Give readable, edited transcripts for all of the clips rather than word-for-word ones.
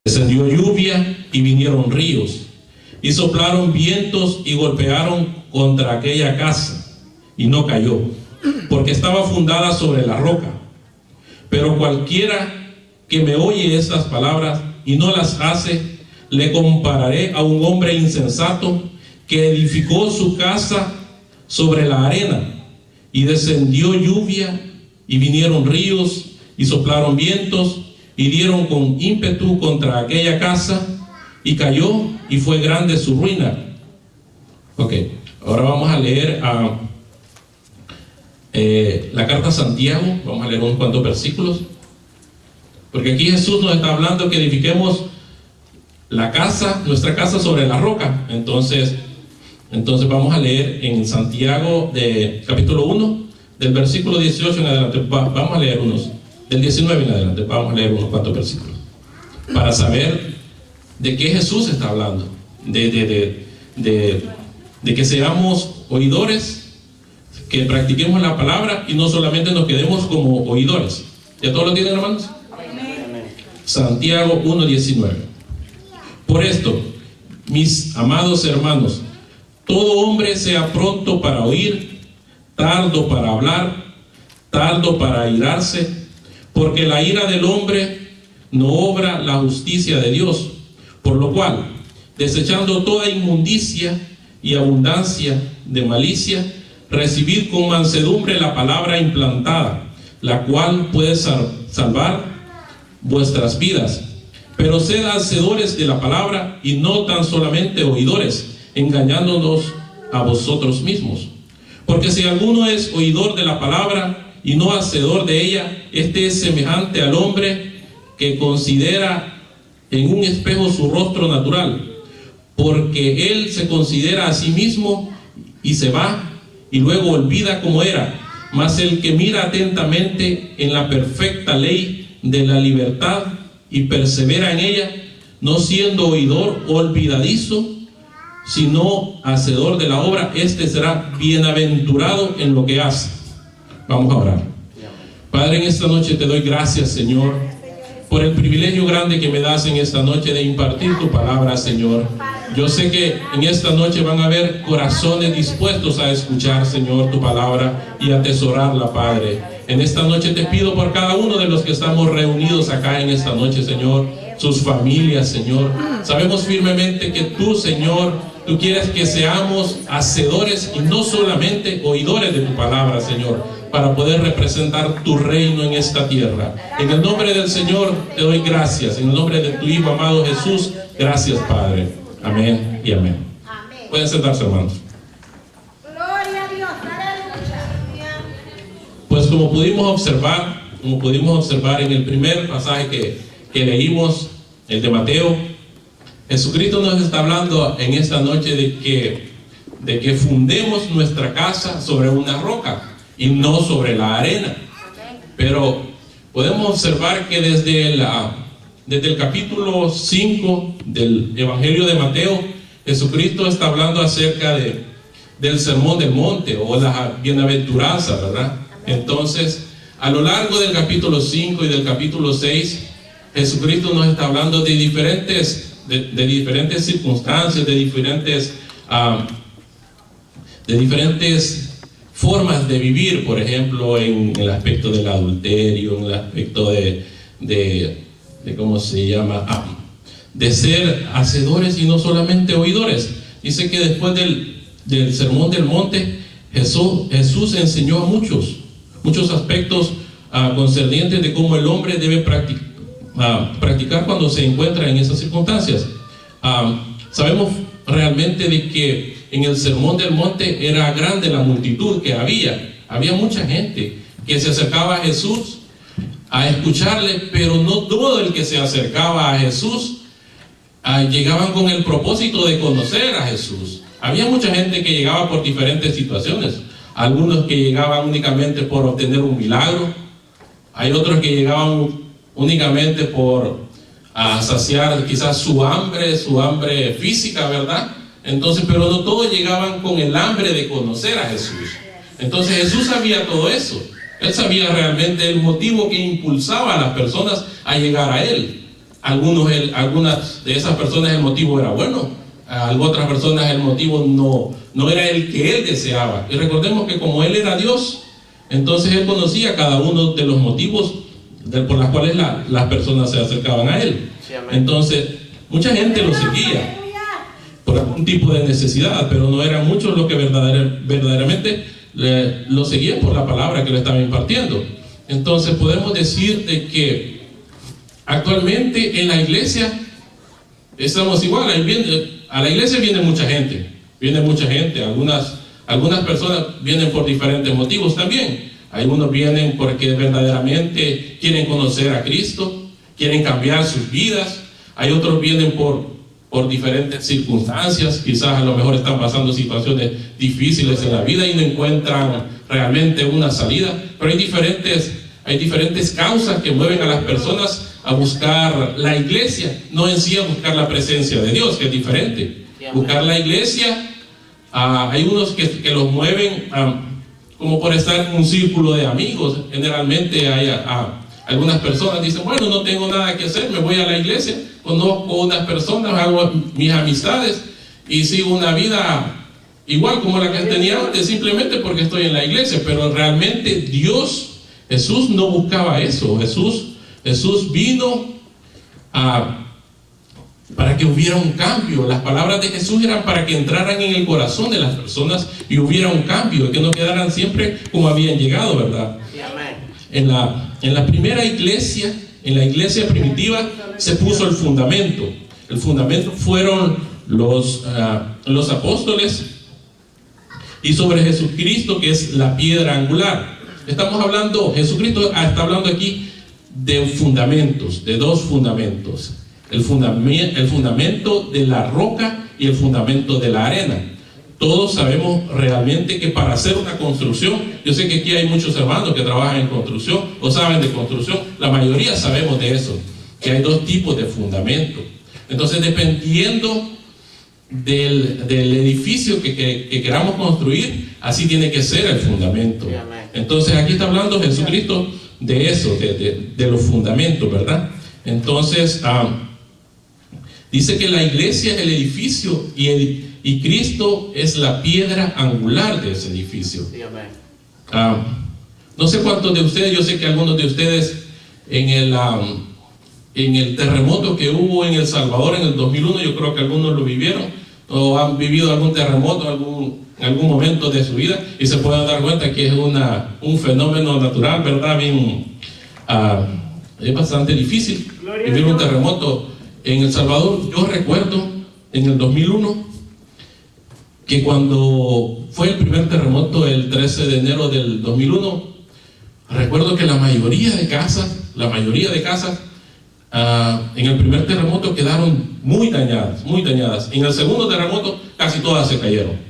Descendió lluvia y vinieron ríos, y soplaron vientos y golpearon contra aquella casa, y no cayó, porque estaba fundada sobre la roca. Pero cualquiera que me oye estas palabras y no las hace, le compararé a un hombre insensato que edificó su casa sobre la arena, y descendió lluvia y vinieron ríos y soplaron vientos y dieron con ímpetu contra aquella casa, y cayó, y fue grande su ruina. Ok, ahora vamos a leer la carta a Santiago. Vamos a leer unos cuantos versículos, porque aquí Jesús nos está hablando que edifiquemos la casa, nuestra casa sobre la roca. Entonces vamos a leer en Santiago de capítulo 1, del versículo 18 en adelante. Vamos a leer unos, del 19 en adelante, vamos a leer unos cuantos versículos, para saber de qué Jesús está hablando, de que seamos oidores, que practiquemos la palabra y no solamente nos quedemos como oidores. ¿Ya todos lo tienen, hermanos? Amén. Santiago 1:19. Por esto, mis amados hermanos, todo hombre sea pronto para oír, tardo para hablar, tardo para airarse, porque la ira del hombre no obra la justicia de Dios. Por lo cual, desechando toda inmundicia y abundancia de malicia, recibid con mansedumbre la palabra implantada, la cual puede salvar vuestras vidas. Pero sed hacedores de la palabra y no tan solamente oidores, engañándonos a vosotros mismos. Porque si alguno es oidor de la palabra y no hacedor de ella, este es semejante al hombre que considera en un espejo su rostro natural, porque él se considera a sí mismo y se va y luego olvida cómo era. Mas el que mira atentamente en la perfecta ley de la libertad y persevera en ella, no siendo oidor olvidadizo, sino hacedor de la obra, este será bienaventurado en lo que hace. Vamos a orar. Padre, en esta noche te doy gracias, Señor, por el privilegio grande que me das en esta noche de impartir tu palabra, Señor. Yo sé que en esta noche van a haber corazones dispuestos a escuchar, Señor, tu palabra y atesorarla, Padre. En esta noche te pido por cada uno de los que estamos reunidos acá en esta noche, Señor, sus familias, Señor. Sabemos firmemente que tú, Señor, tú quieres que seamos hacedores y no solamente oidores de tu palabra, Señor, para poder representar tu reino en esta tierra. En el nombre del Señor te doy gracias. En el nombre de tu Hijo amado Jesús, gracias, Padre. Amén y amén. Pueden sentarse, hermanos. Gloria a Dios, aleluya. Pues como pudimos observar en el primer pasaje que leímos, el de Mateo, Jesucristo nos está hablando en esta noche de que fundemos nuestra casa sobre una roca y no sobre la arena. Pero podemos observar que desde el capítulo 5 del Evangelio de Mateo, Jesucristo está hablando acerca del sermón del monte o la bienaventuranza, ¿verdad? Entonces, a lo largo del capítulo 5 y del capítulo 6, Jesucristo nos está hablando de diferentes circunstancias, de diferentes formas de vivir, por ejemplo, en el aspecto del adulterio, en el aspecto de ¿cómo se llama? De ser hacedores y no solamente oidores. Dice que después del sermón del monte, Jesús enseñó a muchos aspectos concernientes de cómo el hombre debe practicar cuando se encuentra en esas circunstancias. Sabemos realmente de que en el sermón del monte era grande la multitud que había mucha gente que se acercaba a Jesús a escucharle, pero no todo el que se acercaba a Jesús llegaban con el propósito de conocer a Jesús. Había mucha gente que llegaba por diferentes situaciones, algunos que llegaban únicamente por obtener un milagro, hay otros que llegaban únicamente por saciar quizás su hambre física, ¿verdad? Entonces, pero no todos llegaban con el hambre de conocer a Jesús. Entonces Jesús sabía todo eso. Él sabía realmente el motivo que impulsaba a las personas a llegar a Él. algunas de esas personas el motivo era bueno, a otras personas el motivo no era el que él deseaba. Y recordemos que como él era Dios, entonces él conocía cada uno de los motivos por los cuales las personas se acercaban a él. Sí, amén. Entonces, mucha gente lo seguía por algún tipo de necesidad, pero no eran muchos los que verdaderamente lo seguían por la palabra que le estaba impartiendo. Entonces podemos decir de que actualmente en la iglesia estamos igual. A la iglesia viene mucha gente, algunas personas vienen por diferentes motivos también. Algunos vienen porque verdaderamente quieren conocer a Cristo, quieren cambiar sus vidas. Hay otros vienen por diferentes circunstancias, quizás a lo mejor están pasando situaciones difíciles en la vida y no encuentran realmente una salida, pero hay diferentes causas que mueven a las personas a buscar la iglesia, no en sí a buscar la presencia de Dios, que es diferente. Buscar la iglesia, hay unos que los mueven como por estar en un círculo de amigos. Generalmente hay algunas personas dicen, bueno, no tengo nada que hacer, me voy a la iglesia, conozco unas personas, hago mis amistades y sigo una vida igual como la que tenía antes, simplemente porque estoy en la iglesia. Pero realmente Jesús no buscaba eso. Jesús vino para que hubiera un cambio. Las palabras de Jesús eran para que entraran en el corazón de las personas y hubiera un cambio, que no quedaran siempre como habían llegado, ¿verdad? En la primera iglesia, en la iglesia primitiva, se puso el fundamento. El fundamento fueron los apóstoles, y sobre Jesucristo, que es la piedra angular. Jesucristo está hablando aquí de fundamentos, de dos fundamentos. El fundamento de la roca y el fundamento de la arena. Todos sabemos realmente que para hacer una construcción, yo sé que aquí hay muchos hermanos que trabajan en construcción o saben de construcción, la mayoría sabemos de eso, que hay dos tipos de fundamento. Entonces, dependiendo del edificio que queramos construir, así tiene que ser el fundamento. Entonces, aquí está hablando Jesucristo de eso, de los fundamentos, ¿verdad? Entonces, dice que la iglesia es el edificio y Cristo es la piedra angular de ese edificio. No sé cuántos de ustedes, yo sé que algunos de ustedes en el terremoto que hubo en El Salvador en el 2001, yo creo que algunos lo vivieron o han vivido algún terremoto en algún momento de su vida y se pueden dar cuenta que es un fenómeno natural, ¿verdad? Es bastante difícil vivir un terremoto en El Salvador. Yo recuerdo en el 2001 que cuando fue el primer terremoto el 13 de enero del 2001, recuerdo que la mayoría de casas en el primer terremoto quedaron muy dañadas. En el segundo terremoto casi todas se cayeron.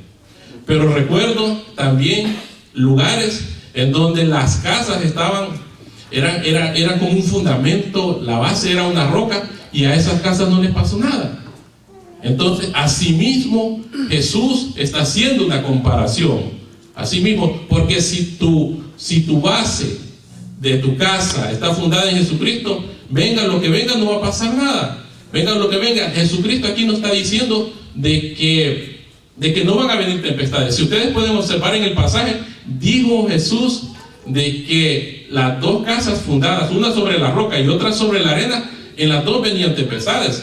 Pero recuerdo también lugares en donde las casas eran como un fundamento, la base era una roca y a esas casas no les pasó nada. Entonces, asimismo, Jesús está haciendo una comparación. Asimismo, porque si tu base de tu casa está fundada en Jesucristo, venga lo que venga, no va a pasar nada. Venga lo que venga. Jesucristo aquí nos está diciendo de que no van a venir tempestades. Si ustedes pueden observar en el pasaje, dijo Jesús de que las dos casas fundadas, una sobre la roca y otra sobre la arena, en las dos venían tempestades.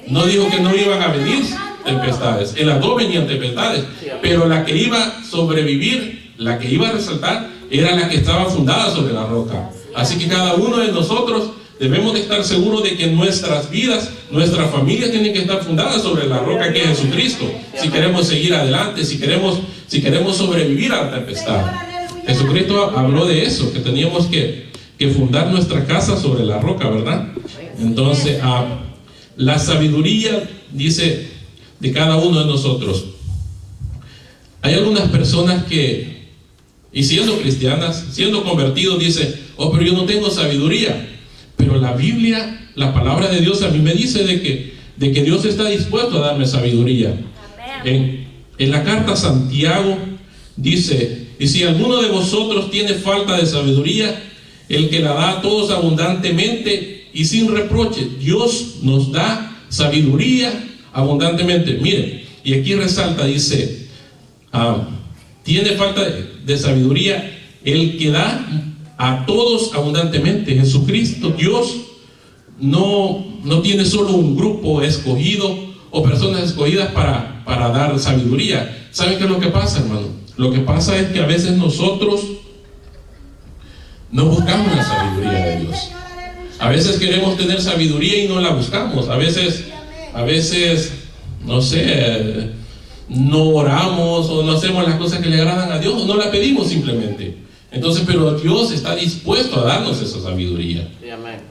No dijo que no iban a venir tempestades, en las dos venían tempestades, pero la que iba a sobrevivir, la que iba a resaltar, era la que estaba fundada sobre la roca. Así que cada uno de nosotros debemos de estar seguros de que nuestras vidas, nuestras familias tienen que estar fundadas sobre la roca que es Jesucristo, si queremos seguir adelante, si queremos sobrevivir a la tempestad. Jesucristo habló de eso, que teníamos que fundar nuestra casa sobre la roca, ¿verdad? Entonces, la sabiduría, dice, de cada uno de nosotros. Hay algunas personas que, y siendo cristianas, siendo convertidos, dicen, oh, pero yo no tengo sabiduría. Pero la Biblia, la palabra de Dios a mí me dice de que Dios está dispuesto a darme sabiduría. En la carta a Santiago dice, y si alguno de vosotros tiene falta de sabiduría, el que la da a todos abundantemente y sin reproche. Dios nos da sabiduría abundantemente. Miren, y aquí resalta, dice, tiene falta de sabiduría el que da a todos abundantemente. Jesucristo, Dios, no tiene solo un grupo escogido o personas escogidas para dar sabiduría. ¿Saben qué es lo que pasa, hermano? Lo que pasa es que a veces nosotros no buscamos la sabiduría de Dios. A veces queremos tener sabiduría y no la buscamos. A veces, no sé, no oramos o no hacemos las cosas que le agradan a Dios, o no la pedimos simplemente. Entonces, pero Dios está dispuesto a darnos esa sabiduría.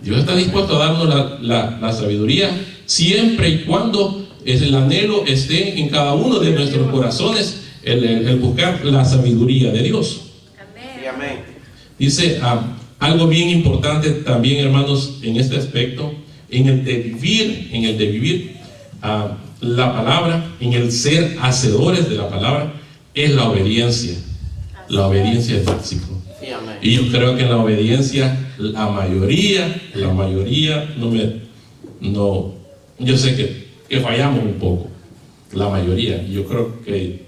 Dios está dispuesto a darnos la sabiduría siempre y cuando el anhelo esté en cada uno de nuestros corazones, el buscar la sabiduría de Dios. Amén. Dice algo bien importante también, hermanos, en este aspecto, en el de vivir la palabra, en el ser hacedores de la palabra, es la obediencia. La obediencia es básico. Y yo creo que en la obediencia la mayoría, yo sé que fallamos un poco, la mayoría. Yo creo que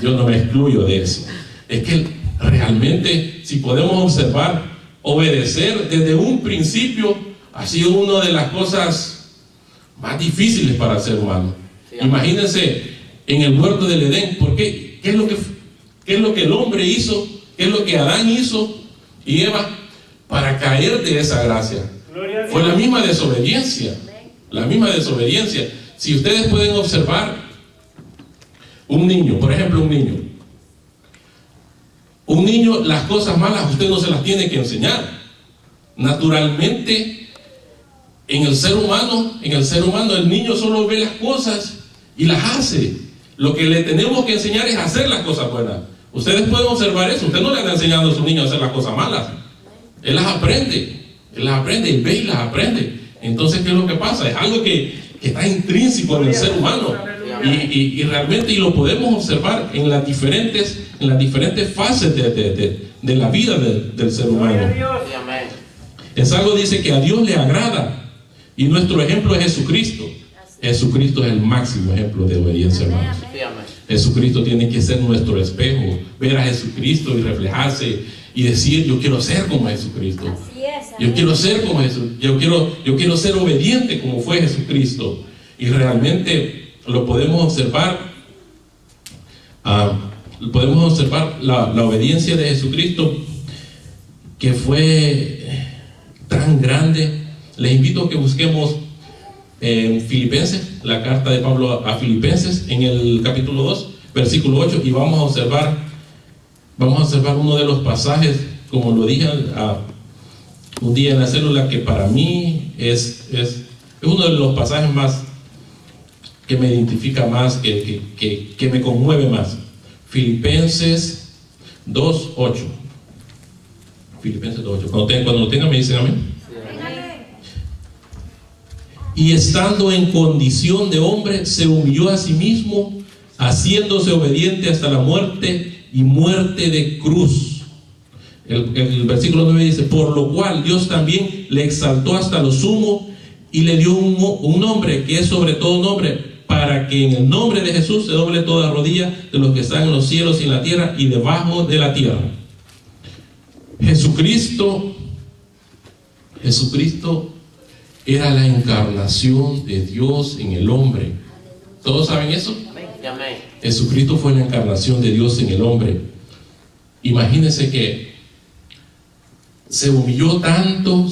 yo no me excluyo de eso. Es que realmente, si podemos observar, obedecer desde un principio ha sido una de las cosas más difíciles para el ser humano. Imagínense en el huerto del Edén, ¿qué es lo que el hombre hizo? ¿Qué es lo que Adán hizo y Eva para caer de esa gracia? Fue la misma desobediencia. La misma desobediencia. Si ustedes pueden observar un niño, por ejemplo, un niño, las cosas malas usted no se las tiene que enseñar. Naturalmente, en el ser humano, el niño solo ve las cosas y las hace. Lo que le tenemos que enseñar es hacer las cosas buenas. Ustedes pueden observar eso. Usted no le está enseñando a su niño a hacer las cosas malas. Él las aprende, y ve y las aprende. Entonces, ¿qué es lo que pasa? Es algo que está intrínseco en el ser humano. Y realmente, y lo podemos observar en las diferentes fases de la vida del ser humano. Es algo, dice, que a Dios le agrada. Y nuestro ejemplo es Jesucristo. Jesucristo es el máximo ejemplo de obediencia, hermanos. Jesucristo tiene que ser nuestro espejo. Ver a Jesucristo y reflejarse y decir, yo quiero ser como Jesucristo. Yo quiero ser como Jesús. Yo quiero ser obediente como fue Jesucristo. Y realmente lo podemos observar. Podemos observar la obediencia de Jesucristo, que fue tan grande. Les invito a que busquemos en Filipenses, la carta de Pablo a Filipenses, en el capítulo 2, versículo 8, y vamos a observar uno de los pasajes, como lo dije un día en la célula, que para mí es uno de los pasajes más que me identifica más, que me conmueve más. Filipenses 2:8. Filipenses 2:8. Cuando lo tengan me dicen amén. Y estando en condición de hombre, se humilló a sí mismo, haciéndose obediente hasta la muerte y muerte de cruz. El versículo 9 dice, por lo cual Dios también le exaltó hasta lo sumo y le dio un nombre que es sobre todo nombre, para que en el nombre de Jesús se doble toda rodilla de los que están en los cielos y en la tierra y debajo de la tierra. Jesucristo era la encarnación de Dios en el hombre. ¿Todos saben eso? Jesucristo fue la encarnación de Dios en el hombre. Imagínense que se humilló tanto,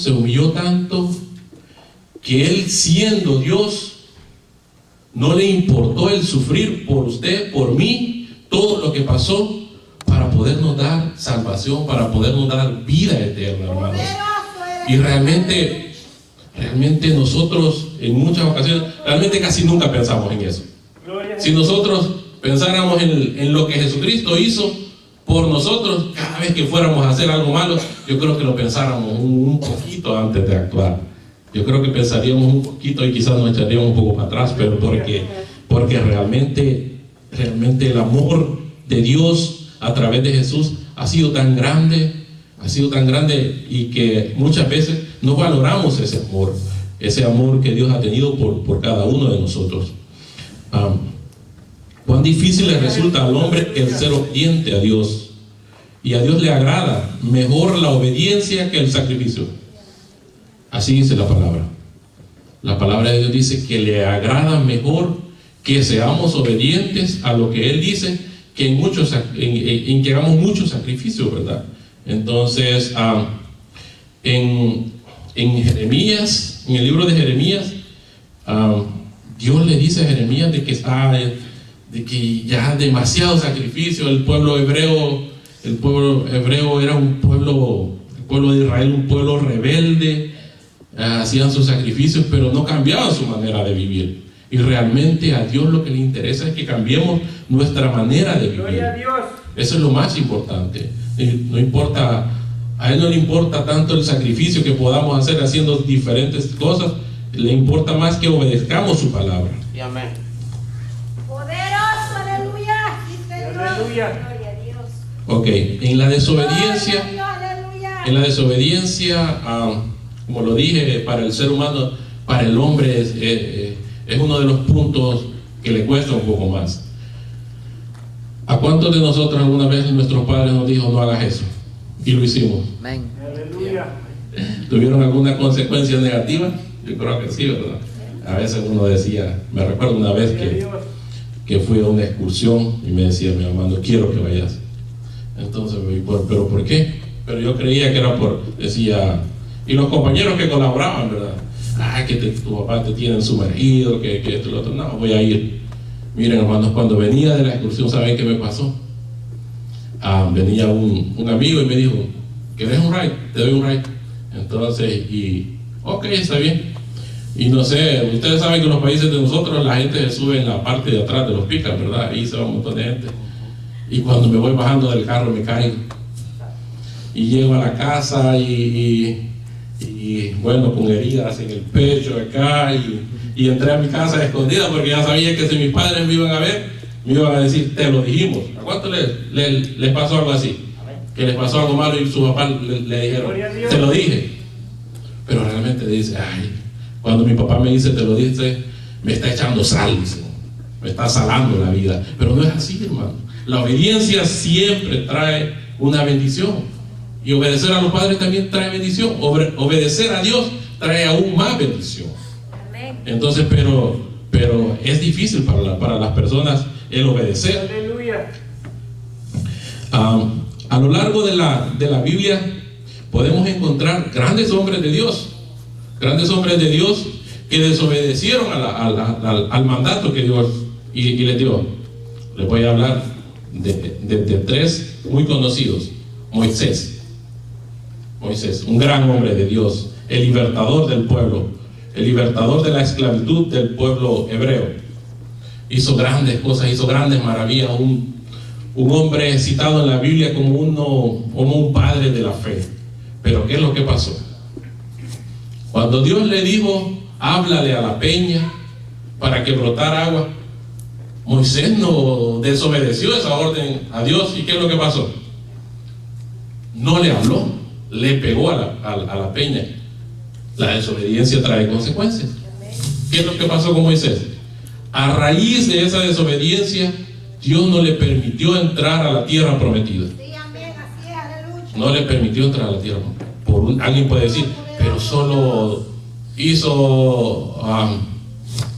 que Él, siendo Dios, no le importó el sufrir por usted, por mí, todo lo que pasó, para podernos dar salvación, para podernos dar vida eterna, hermanos. Y realmente nosotros en muchas ocasiones, realmente casi nunca pensamos en eso. Si nosotros pensáramos en lo que Jesucristo hizo por nosotros, cada vez que fuéramos a hacer algo malo, yo creo que lo pensáramos un poquito antes de actuar. Yo creo que pensaríamos un poquito y quizás nos echaríamos un poco para atrás, pero porque realmente el amor de Dios a través de Jesús ha sido tan grande ha sido tan grande y que muchas veces no valoramos ese amor que Dios ha tenido por cada uno de nosotros. Cuán difícil le resulta al hombre el ser obediente a Dios, y a Dios le agrada mejor la obediencia que el sacrificio. Así dice la palabra. La palabra de Dios dice que le agrada mejor que seamos obedientes a lo que Él dice, que en que hagamos muchos sacrificios, ¿verdad? Entonces, en Jeremías, en el libro de Jeremías, Dios le dice a Jeremías de que ya demasiado sacrificio. El pueblo hebreo era el pueblo de Israel, un pueblo rebelde. Hacían sus sacrificios, pero no cambiaban su manera de vivir. Y realmente a Dios lo que le interesa es que cambiemos nuestra manera de vivir. Gloria a Dios. Eso es lo más importante. No importa, a Él no le importa tanto el sacrificio que podamos hacer haciendo diferentes cosas. Le importa más que obedezcamos su palabra. Y amén. Poderoso, aleluya. Sí, Señor. Aleluya. Gloria a Dios. Ok, en la desobediencia, Gloria a Dios, aleluya. en la desobediencia, como lo dije, para el ser humano, para el hombre es uno de los puntos que le cuesta un poco más. ¿A cuántos de nosotros alguna vez nuestros padres nos dijo no hagas eso? Y lo hicimos. Amén. Aleluya. ¿Tuvieron alguna consecuencia negativa? Yo creo que sí, ¿verdad? A veces uno decía, me recuerdo una vez que fui a una excursión y me decía mi mamá, no quiero que vayas. Entonces, ¿pero por qué? Pero yo creía que era decía, y los compañeros que colaboraban, ¿verdad? Que tu papá te tiene sumergido, que esto y lo otro. No, voy a ir. Miren, hermanos, cuando venía de la excursión, ¿saben qué me pasó? Venía un amigo y me dijo, ¿querés un ride? Te doy un ride. Entonces, ok, está bien. Y no sé, ustedes saben que en los países de nosotros la gente se sube en la parte de atrás de los pickups, ¿verdad? Ahí se va un montón de gente. Y cuando me voy bajando del carro me caigo. Y llego a la casa y bueno, con heridas en el pecho acá, y entré a mi casa escondida porque ya sabía que si mis padres me iban a ver, me iban a decir, te lo dijimos. ¿A cuánto les pasó algo así? Que les pasó algo malo y su papá le dijeron, te lo dije. Pero realmente dice, cuando mi papá me dice, te lo dije, me está echando sal, me está salando la vida. Pero no es así, hermano. La obediencia siempre trae una bendición. Y obedecer a los padres también trae bendición. Obedecer a Dios trae aún más bendición. Amén. Entonces, pero es difícil para las personas el obedecer. Aleluya. A lo largo de la Biblia podemos encontrar grandes hombres de Dios que desobedecieron al mandato que Dios y les dio. Les voy a hablar de tres muy conocidos. Moisés, un gran hombre de Dios, el libertador del pueblo, el libertador de la esclavitud del pueblo hebreo. Hizo grandes cosas, hizo grandes maravillas, un hombre citado en la Biblia como un padre de la fe. Pero ¿qué es lo que pasó? Cuando Dios le dijo, háblale a la peña para que brotara agua, Moisés no desobedeció esa orden a Dios. ¿Y qué es lo que pasó? No le habló, le pegó a la peña. La desobediencia trae consecuencias. ¿Qué es lo que pasó con Moisés? A raíz de esa desobediencia, Dios no le permitió entrar a la tierra prometida. Sí, amén, así es, aleluya. No le permitió entrar a la tierra prometida. Alguien puede decir, pero solo hizo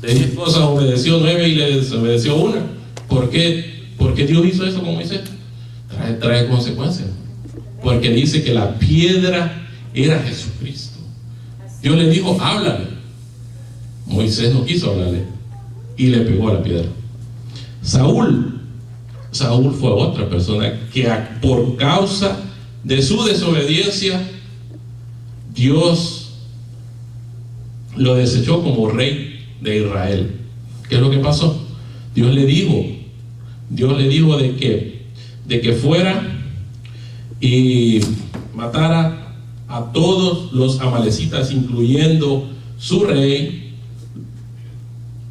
de 10 cosas, obedeció 9 y le desobedeció una. ¿Por qué Dios hizo eso con Moisés? Trae consecuencias. Porque dice que la piedra era Jesucristo. Dios le dijo, háblale. Moisés no quiso hablarle y le pegó a la piedra. Saúl fue otra persona que por causa de su desobediencia, Dios lo desechó como rey de Israel. ¿Qué es lo que pasó? Dios le dijo de que fuera y matara a todos los amalecitas, incluyendo su rey,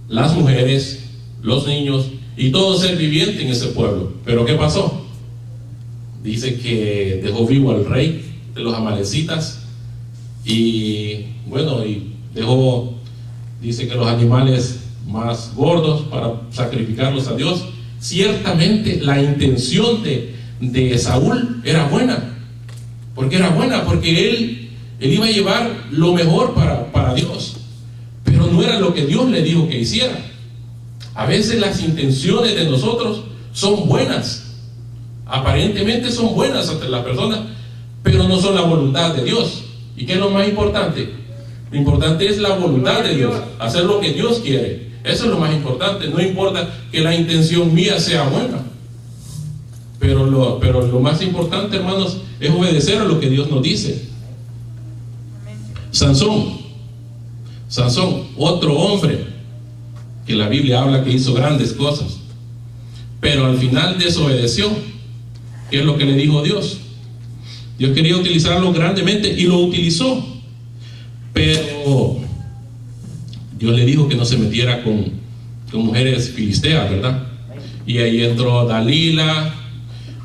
las mujeres, los niños y todo ser viviente en ese pueblo. Pero ¿qué pasó? Dice que dejó vivo al rey de los amalecitas. Y bueno, y dice que los animales más gordos para sacrificarlos a Dios. Ciertamente la intención de Saúl era buena. Porque era buena, porque él iba a llevar lo mejor para Dios. Pero no era lo que Dios le dijo que hiciera. A veces las intenciones de nosotros son buenas. Aparentemente son buenas ante las personas, pero no son la voluntad de Dios. ¿Y qué es lo más importante? Lo importante es la voluntad de Dios, hacer lo que Dios quiere. Eso es lo más importante. No importa que la intención mía sea buena, pero lo más importante, hermanos, es obedecer a lo que Dios nos dice. Sansón, otro hombre que la Biblia habla que hizo grandes cosas, pero al final desobedeció. ¿Qué es lo que le dijo Dios? Dios quería utilizarlo grandemente y lo utilizó, pero Dios le dijo que no se metiera con mujeres filisteas, ¿verdad? Y ahí entró Dalila.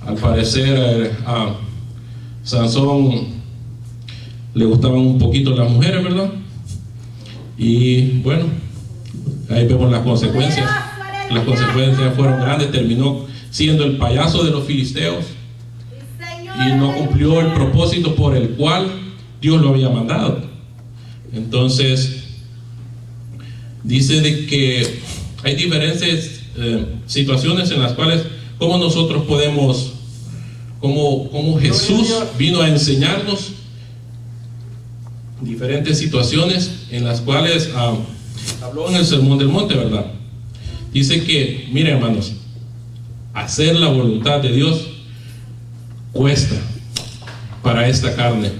Al parecer a Sansón le gustaban un poquito las mujeres, ¿verdad? Y bueno, ahí vemos las consecuencias. Las consecuencias fueron grandes. Terminó siendo el payaso de los filisteos y no cumplió el propósito por el cual Dios lo había mandado. Entonces dice de que hay diferentes situaciones en las cuales como nosotros podemos, como Jesús vino a enseñarnos diferentes situaciones en las cuales habló en el Sermón del Monte, ¿verdad? Dice que, miren, hermanos, hacer la voluntad de Dios cuesta para esta carne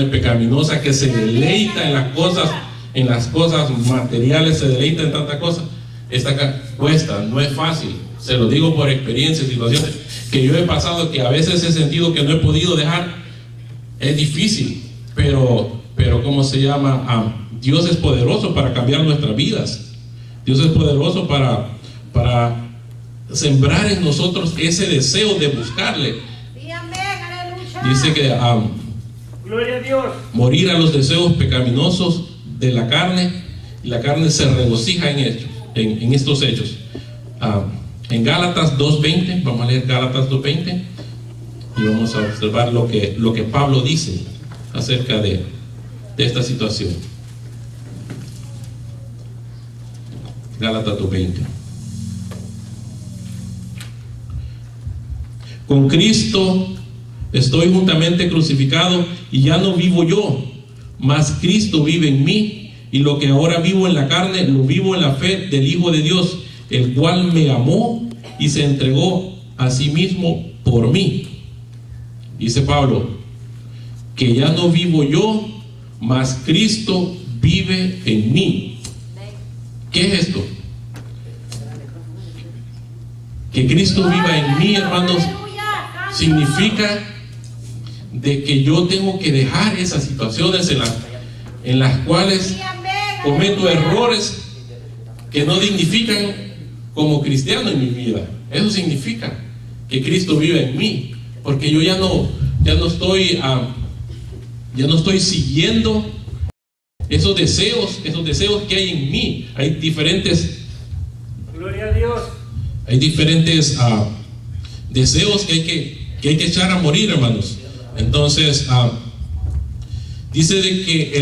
pecaminosa que se deleita en las cosas materiales, se deleita en tantas cosas. Esta cuesta, no es fácil. Se lo digo por experiencia, situaciones que yo he pasado, que a veces he sentido que no he podido dejar. Es difícil, pero ¿cómo se llama? Dios es poderoso para cambiar nuestras vidas. Dios es poderoso para sembrar en nosotros ese deseo de buscarle. Dice que gloria a Dios, morir a los deseos pecaminosos de la carne, y la carne se regocija en estos hechos. En Gálatas 2:20, vamos a leer Gálatas 2:20 y vamos a observar lo que Pablo dice acerca de esta situación. Gálatas 2:20. Con Cristo estoy juntamente crucificado, y ya no vivo yo, mas Cristo vive en mí, y lo que ahora vivo en la carne, lo vivo en la fe del Hijo de Dios, el cual me amó y se entregó a sí mismo por mí. Dice Pablo, que ya no vivo yo, mas Cristo vive en mí. ¿Qué es esto? Que Cristo viva en mí, hermanos, significa de que yo tengo que dejar esas situaciones en las cuales cometo errores que no dignifican como cristiano en mi vida. Eso significa que Cristo vive en mí, porque yo ya no estoy siguiendo esos deseos que hay en mí. Hay diferentes, gloria a Dios, hay diferentes deseos que hay que echar a morir, hermanos. Entonces dice de que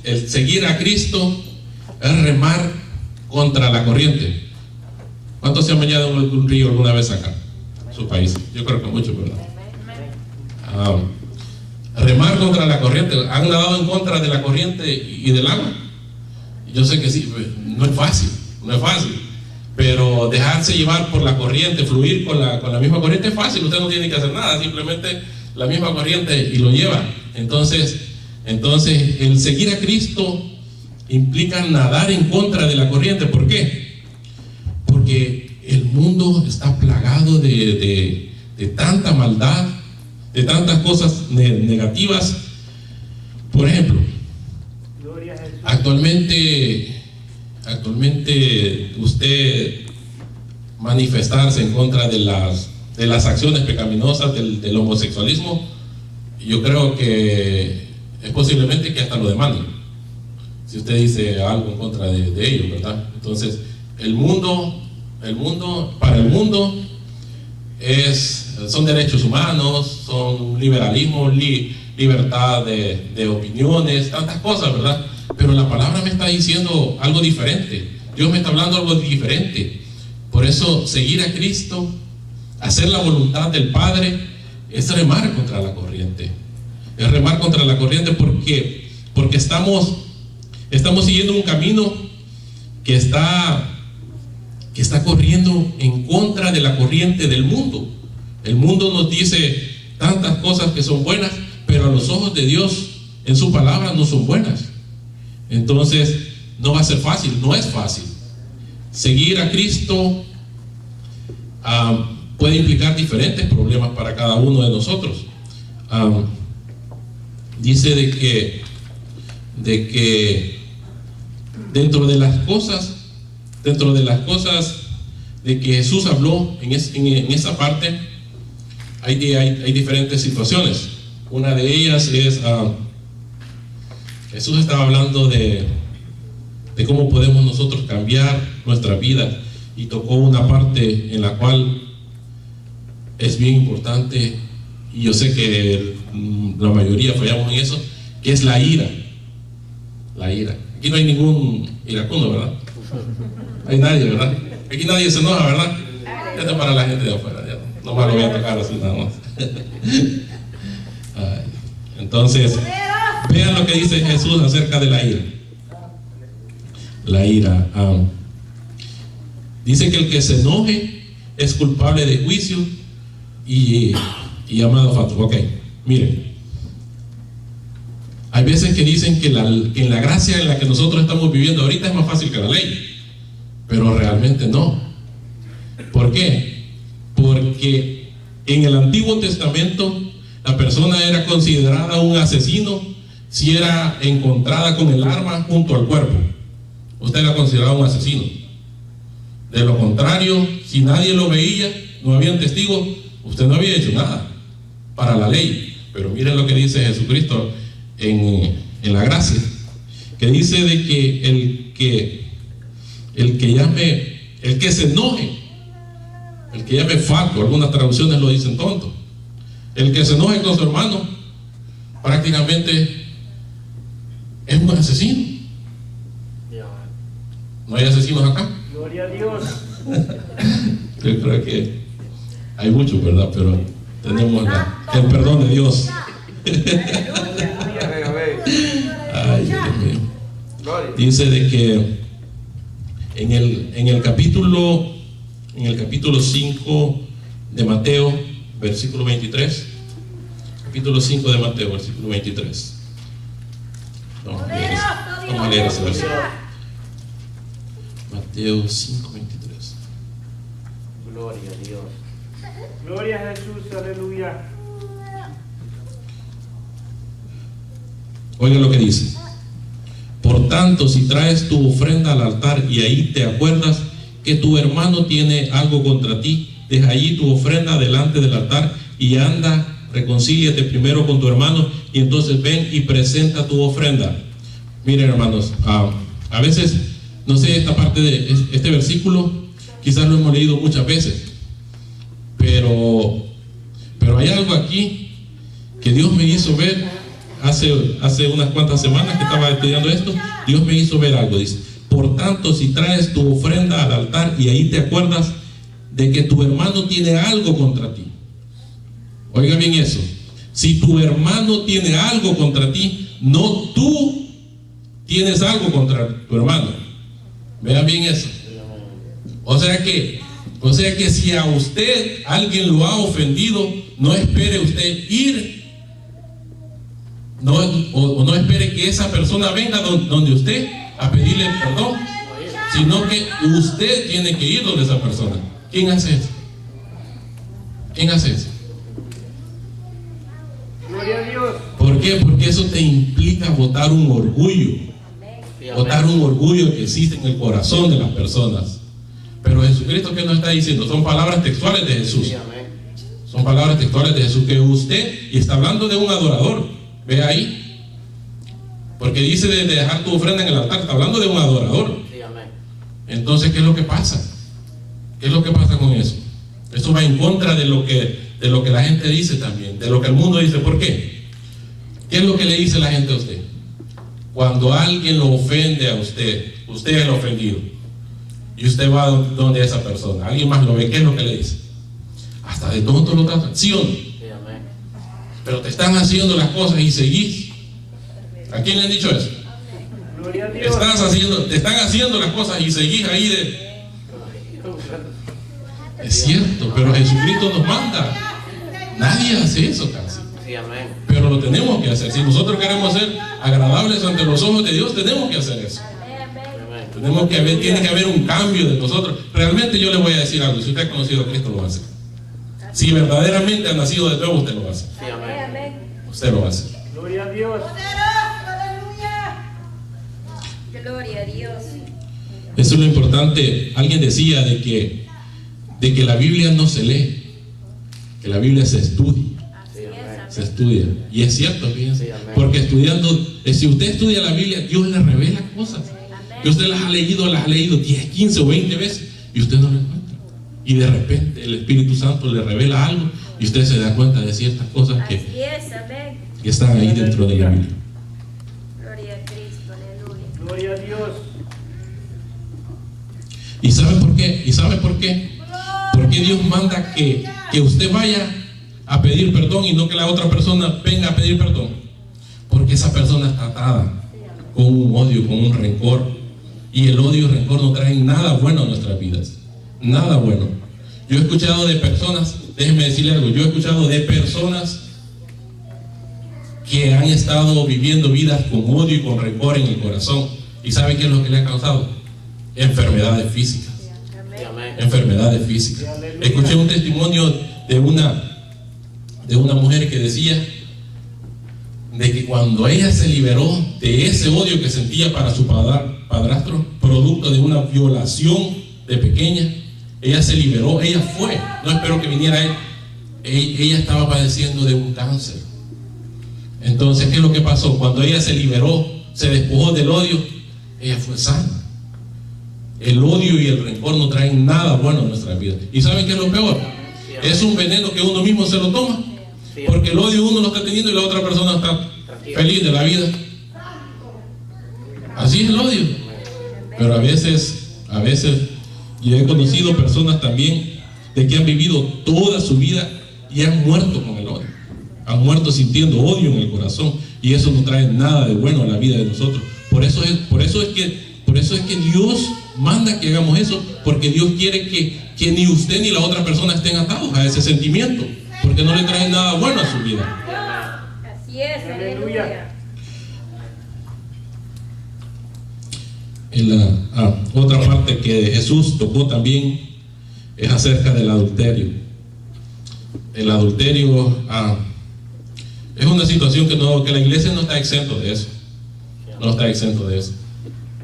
el seguir a Cristo es remar contra la corriente. ¿Cuántos se han bañado en algún río alguna vez acá en su país? Yo creo que muchos, ¿verdad? Remar contra la corriente. ¿Han nadado en contra de la corriente y del agua? Yo sé que sí, no es fácil, pero dejarse llevar por la corriente, fluir con la misma corriente es fácil. Usted no tiene que hacer nada, simplemente la misma corriente y lo lleva. Entonces el seguir a Cristo implica nadar en contra de la corriente. ¿Por qué? Porque el mundo está plagado de tanta maldad, de tantas cosas negativas. Por ejemplo, actualmente usted manifestarse en contra de las acciones pecaminosas del homosexualismo yo creo que es posiblemente que hasta lo demanden, si usted dice algo en contra de ellos, ¿verdad? Entonces, para el mundo son derechos humanos, son liberalismo, libertad de opiniones, tantas cosas, ¿verdad? Pero la palabra me está diciendo algo diferente. Dios me está hablando algo diferente. Por eso, seguir a Cristo, hacer la voluntad del Padre, es remar contra la corriente. Es remar contra la corriente porque estamos siguiendo un camino que está corriendo en contra de la corriente del mundo. El mundo nos dice tantas cosas que son buenas, pero a los ojos de Dios, en su palabra, no son buenas. Entonces, no va a ser fácil, no es fácil. Seguir a Cristo puede implicar diferentes problemas para cada uno de nosotros. Dice de que dentro de las cosas de que Jesús habló en esa parte, hay diferentes situaciones. Una de ellas es Jesús estaba hablando de cómo podemos nosotros cambiar nuestra vida, y tocó una parte en la cual es bien importante, y yo sé que la mayoría fallamos en eso, que es la ira. La ira. Aquí no hay ningún iracundo, ¿verdad? No hay nadie, ¿verdad? Aquí nadie se enoja, ¿verdad? Esto es para la gente de afuera, ya. No más lo voy a tocar así nada más. Entonces, vean lo que dice Jesús acerca de la ira. La ira. Dice que el que se enoje es culpable de juicio y llamado fato. Ok, miren. Hay veces que dicen que en la gracia en la que nosotros estamos viviendo ahorita es más fácil que la ley, pero realmente no. ¿Por qué? Porque en el Antiguo Testamento la persona era considerada un asesino si era encontrada con el arma junto al cuerpo. Usted era considerado un asesino. De lo contrario, si nadie lo veía, no habían testigos, usted no había hecho nada para la ley. Pero miren lo que dice Jesucristo en la gracia, que dice de que el que se enoje, el que llame fato, algunas traducciones lo dicen tonto, el que se enoje con su hermano prácticamente es un asesino. ¿No hay asesinos acá? Gloria a Dios. Yo creo que hay muchos, ¿verdad? Pero tenemos el perdón de Dios. Ay, Dios mío. Dice de que en el capítulo 5 de Mateo, versículo 23. Capítulo 5 de Mateo, versículo 23. Vamos a leer ese versículo. Mateo 5, 23. Gloria a Dios. Gloria a Jesús, aleluya. Oiga lo que dice. Por tanto, si traes tu ofrenda al altar y ahí te acuerdas que tu hermano tiene algo contra ti, deja allí tu ofrenda delante del altar y anda, reconcíliate primero con tu hermano y entonces ven y presenta tu ofrenda. Miren, hermanos, a veces, no sé, esta parte de este versículo quizás lo hemos leído muchas veces, pero hay algo aquí que Dios me hizo ver hace unas cuantas semanas que estaba estudiando esto. Dios me hizo ver algo. Dice: por tanto, si traes tu ofrenda al altar y ahí te acuerdas de que tu hermano tiene algo contra ti. Oiga bien eso. Si tu hermano tiene algo contra ti, no tú tienes algo contra tu hermano. Vean bien eso. O sea que si a usted alguien lo ha ofendido, no espere usted ir, no espere que esa persona venga donde usted a pedirle perdón, sino que usted tiene que ir donde esa persona. ¿Quién hace eso? ¿Quién hace eso? Gloria a Dios. ¿Por qué? Porque eso te implica botar un orgullo. Botar un orgullo que existe en el corazón de las personas. Pero Jesucristo, ¿qué nos está diciendo? Son palabras textuales de Jesús. Son Son palabras textuales de Jesús que usted, y está hablando de un adorador. Ve ahí. Porque dice de dejar tu ofrenda en el altar. Está hablando de un adorador. Sí, amén. Entonces, ¿qué es lo que pasa? ¿Qué es lo que pasa con eso? Eso va en contra de lo que la gente dice también, de lo que el mundo dice. ¿Por qué? ¿Qué es lo que le dice la gente a usted? Cuando alguien lo ofende a usted, usted es el ofendido, y usted va donde esa persona, alguien más lo ve, ¿qué es lo que le dice? Hasta de tonto lo tratan, ¿sí o no? Sí, amén. Pero te están haciendo las cosas y seguís. ¿A quién le han dicho eso? Gloria a Dios. Te están haciendo las cosas y seguís ahí de... Es cierto, pero Jesucristo nos manda. Nadie hace eso casi. Sí, amén. Pero lo tenemos que hacer. Si nosotros queremos ser agradables ante los ojos de Dios, tenemos que hacer eso. Amén. Tenemos que haber, tiene que haber un cambio de nosotros. Realmente yo le voy a decir algo. Si usted ha conocido a Cristo, lo va a hacer. Si verdaderamente ha nacido de nuevo, usted lo va a hacer. Sí, amén. Usted lo va a hacer. Gloria a Dios. Gloria a Dios. Eso es lo importante. Alguien decía de que la Biblia no se lee, que la Biblia se estudia. Sí, amén. Se estudia. Y es cierto, fíjense. Sí, amén. Porque estudiando, si usted estudia la Biblia, Dios le revela cosas. Que usted las ha leído 10, 15 o 20 veces y usted no lo encuentra. Y de repente el Espíritu Santo le revela algo y usted se da cuenta de ciertas cosas Así es, amén. que están ahí dentro de la Biblia. Gloria a Cristo, aleluya. Gloria a Dios. ¿Y sabe por qué? ¿Y sabe por qué? Porque Dios manda que usted vaya a pedir perdón y no que la otra persona venga a pedir perdón. Porque esa persona está atada con un odio, con un rencor. Y el odio y el rencor no traen nada bueno a nuestras vidas. Nada bueno. Yo he escuchado de personas, déjenme decirle algo, yo he escuchado de personas que han estado viviendo vidas con odio y con rencor en el corazón. ¿Y sabe qué es lo que le ha causado? Enfermedades físicas. Sí, amén. Enfermedades físicas. Escuché un testimonio de una mujer que decía de que cuando ella se liberó de ese odio que sentía para su padrastro, producto de una violación de pequeña, ella se liberó, ella fue, no esperó que viniera él, ella estaba padeciendo de un cáncer. Entonces, ¿qué es lo que pasó? Cuando ella se liberó, se despojó del odio, ella fue sana. El odio y el rencor no traen nada bueno en nuestra vida. ¿Y saben qué es lo peor? Es un veneno que uno mismo se lo toma, porque el odio uno lo está teniendo y la otra persona está feliz de la vida. Así es el odio. Pero a veces yo he conocido personas también de que han vivido toda su vida y han muerto con el odio. Han muerto sintiendo odio en el corazón, y eso no trae nada de bueno a la vida de nosotros. Por eso es que Dios manda que hagamos eso, porque Dios quiere que ni usted ni la otra persona estén atados a ese sentimiento, porque no le trae nada bueno a su vida. Así es, aleluya. En la otra parte que Jesús tocó también es acerca del adulterio. El adulterio es una situación que la iglesia no está exento de eso. No está exento de eso.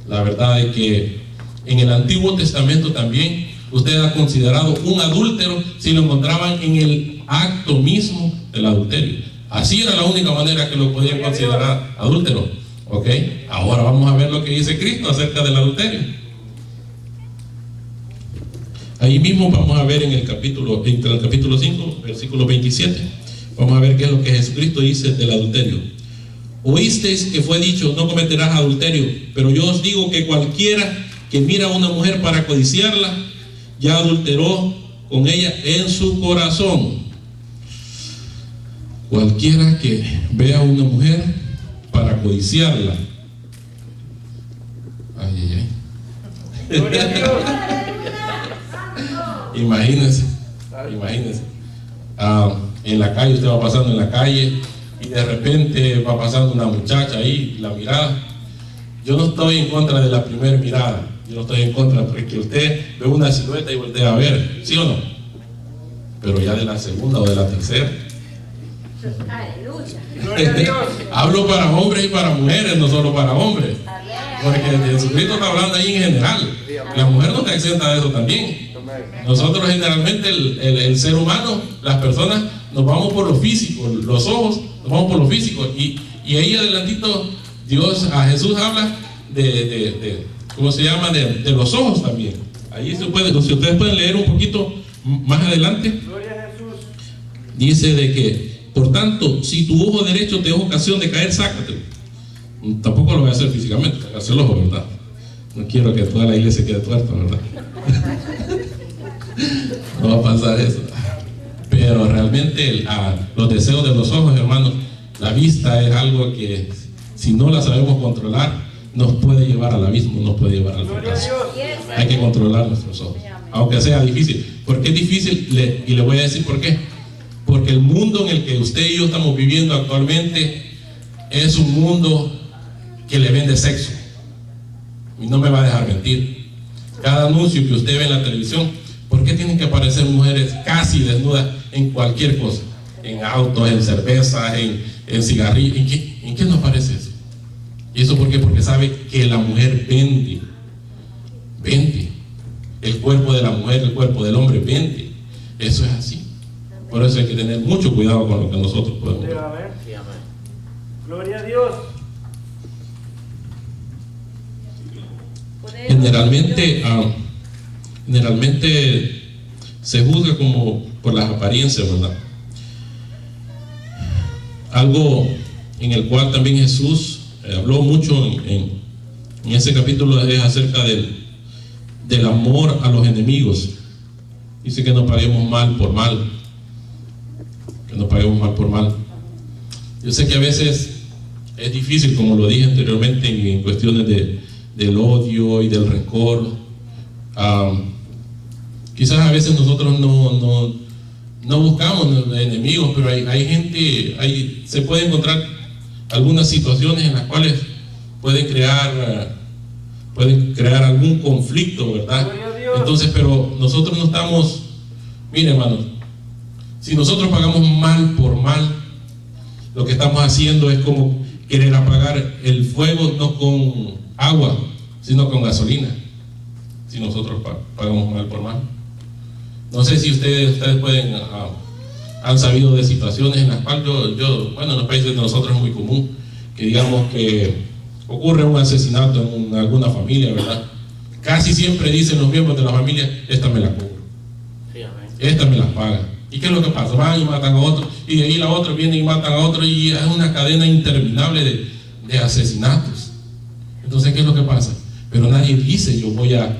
La verdad es que en el Antiguo Testamento también usted ha considerado un adúltero si lo encontraban en el acto mismo del adulterio. Así era la única manera que lo podían considerar adúltero. Ok, ahora vamos a ver lo que dice Cristo acerca del adulterio. Ahí mismo vamos a ver en el capítulo 5, versículo 27. Vamos a ver qué es lo que Jesucristo dice del adulterio. Oísteis que fue dicho, no cometerás adulterio, pero yo os digo que cualquiera que mira a una mujer para codiciarla, ya adulteró con ella en su corazón. Cualquiera que vea a una mujer para codiciarla. Ay. Gloria a Dios. Imagínense. En la calle, usted va pasando en la calle y de repente va pasando una muchacha ahí, la mirada. Yo no estoy en contra de la primera mirada. Yo no estoy en contra porque usted ve una silueta y voltea a ver, ¿sí o no? Pero ya de la segunda o de la tercera. Aleluya. Gloria a Dios. Hablo para hombres y para mujeres, no solo para hombres. Porque Jesucristo está hablando ahí en general. La mujer no está exenta de eso también. Nosotros generalmente, el ser humano, las personas, nos vamos por lo físico, los ojos, nos vamos por lo físico. Y ahí adelantito, a Jesús habla ¿cómo se llama? De los ojos también. Ahí si ustedes pueden leer un poquito más adelante. Gloria a Jesús. Dice de que, por tanto, si tu ojo derecho te da ocasión de caer, sácatelo. Tampoco lo voy a hacer físicamente, sacarse el ojo, ¿verdad? No quiero que toda la iglesia quede tuerta, ¿verdad? No va a pasar eso. Pero realmente los deseos de los ojos, hermanos, la vista es algo que, si no la sabemos controlar, nos puede llevar al abismo, nos puede llevar al Gloria a fracaso. Dios. Hay que controlar nuestros ojos, aunque sea difícil. ¿Por qué es difícil? Y le voy a decir por qué. Porque el mundo en el que usted y yo estamos viviendo actualmente es un mundo que le vende sexo. Y no me va a dejar mentir. Cada anuncio que usted ve en la televisión, ¿por qué tienen que aparecer mujeres casi desnudas en cualquier cosa? En autos, en cervezas, en cigarrillos. ¿En qué no aparece eso? ¿Y eso por qué? Porque sabe que la mujer vende. Vende. El cuerpo de la mujer, el cuerpo del hombre vende. Eso es así. Por eso hay que tener mucho cuidado con lo que nosotros podemos ver. Sí, amén. Gloria a Dios. Generalmente se juzga como por las apariencias, ¿verdad? Algo en el cual también Jesús habló mucho en ese capítulo es acerca del amor a los enemigos. Dice que no paguemos mal por mal. Que no paguemos mal por mal. Yo sé que a veces es difícil, como lo dije anteriormente, en cuestiones del odio y del rencor. Quizás a veces nosotros no buscamos enemigos, pero hay gente, se puede encontrar algunas situaciones en las cuales pueden crear algún conflicto, ¿verdad? Entonces, pero nosotros no estamos, mire, hermanos, si nosotros pagamos mal por mal, lo que estamos haciendo es como querer apagar el fuego no con agua, sino con gasolina. Si nosotros pagamos mal por mal. No sé si ustedes han sabido de situaciones en las cuales bueno, en los países de nosotros es muy común que digamos que ocurre un asesinato en alguna familia, ¿verdad? Casi siempre dicen los miembros de la familia, esta me la cobro, esta me la paga. ¿Y qué es lo que pasa? Van y matan a otro, y de ahí la otra viene y matan a otro, y es una cadena interminable de asesinatos. Entonces, ¿qué es lo que pasa? Pero nadie dice, yo voy a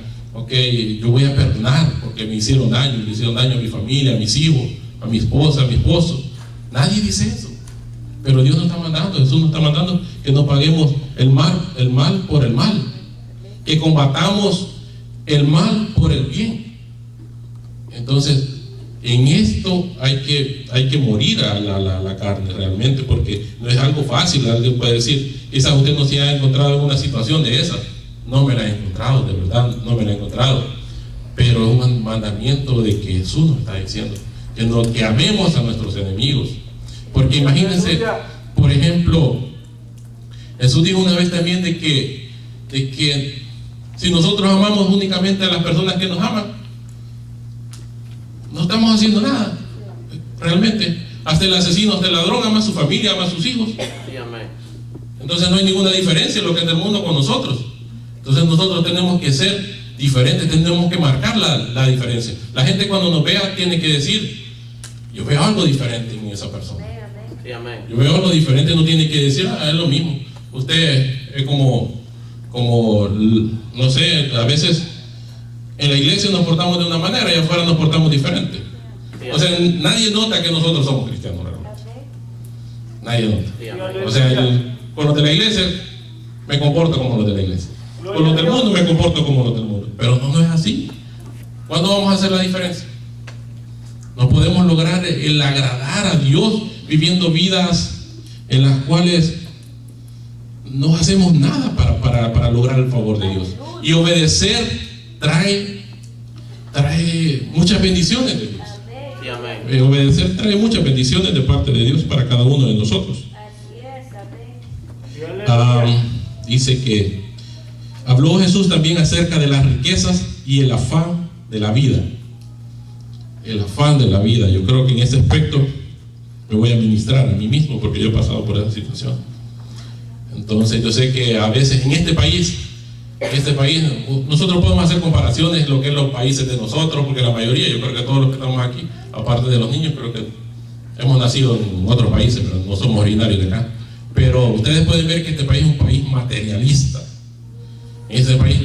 perdonar porque me hicieron daño a mi familia, a mis hijos, a mi esposa, a mi esposo. Nadie dice eso. Pero Dios nos está mandando, Jesús nos está mandando que no paguemos el mal por el mal, que combatamos el mal por el bien. Entonces, en esto hay que morir a la carne realmente, porque no es algo fácil. Alguien puede decir, quizás usted no se haya encontrado en una situación de esas. No me la he encontrado, de verdad, no me la he encontrado. Pero es un mandamiento de que Jesús nos está diciendo que amemos a nuestros enemigos. Porque imagínense, por ejemplo, Jesús dijo una vez también de que si nosotros amamos únicamente a las personas que nos aman, no estamos haciendo nada. Realmente, hasta el asesino, hasta el ladrón ama a su familia, ama a sus hijos. Entonces no hay ninguna diferencia en lo que es del mundo con nosotros. Entonces nosotros tenemos que ser diferentes, tenemos que marcar la diferencia. La gente cuando nos vea tiene que decir, yo veo algo diferente en esa persona. Yo veo algo diferente, no tiene que decir, es lo mismo. Usted es como, no sé, a veces en la iglesia nos portamos de una manera y afuera nos portamos diferente. O sea, nadie nota que nosotros somos cristianos, realmente. Nadie nota. O sea, con los de la iglesia me comporto como los de la iglesia. Con los del mundo me comporto como los del mundo. Pero no es así. ¿Cuándo vamos a hacer la diferencia? No podemos lograr el agradar a Dios viviendo vidas en las cuales no hacemos nada para lograr el favor de Dios. Y obedecer trae muchas bendiciones de Dios. Obedecer trae muchas bendiciones de parte de Dios para cada uno de nosotros. Dice que habló Jesús también acerca de las riquezas y el afán de la vida. el afán de la vida. Yo creo que en ese aspecto me voy a ministrar a mí mismo porque yo he pasado por esa situación. Entonces yo sé que a veces en este país nosotros podemos hacer comparaciones lo que es los países de nosotros, porque la mayoría, yo creo que todos los que estamos aquí, aparte de los niños, creo que hemos nacido en otros países, pero no somos originarios de acá. Pero ustedes pueden ver que este país es un país materialista. En este país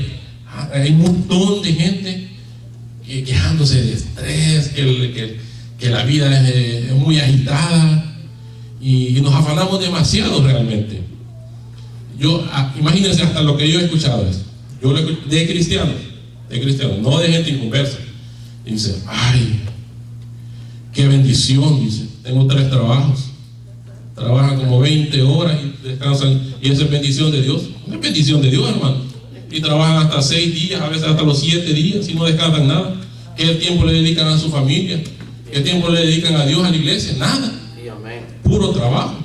hay un montón de gente quejándose de estrés, que la vida es muy agitada y nos afanamos demasiado realmente. Imagínense hasta lo que yo he escuchado de cristianos, no de gente inconversa. Dice, ay, qué bendición, dice, tengo 3 trabajos, trabajan como 20 horas y descansan, y eso es bendición de Dios. No es bendición de Dios, hermano. Y trabajan hasta 6 días, a veces hasta los 7 días y no descansan nada. ¿Qué tiempo le dedican a su familia? ¿Qué tiempo le dedican a Dios, a la iglesia? Nada, puro trabajo.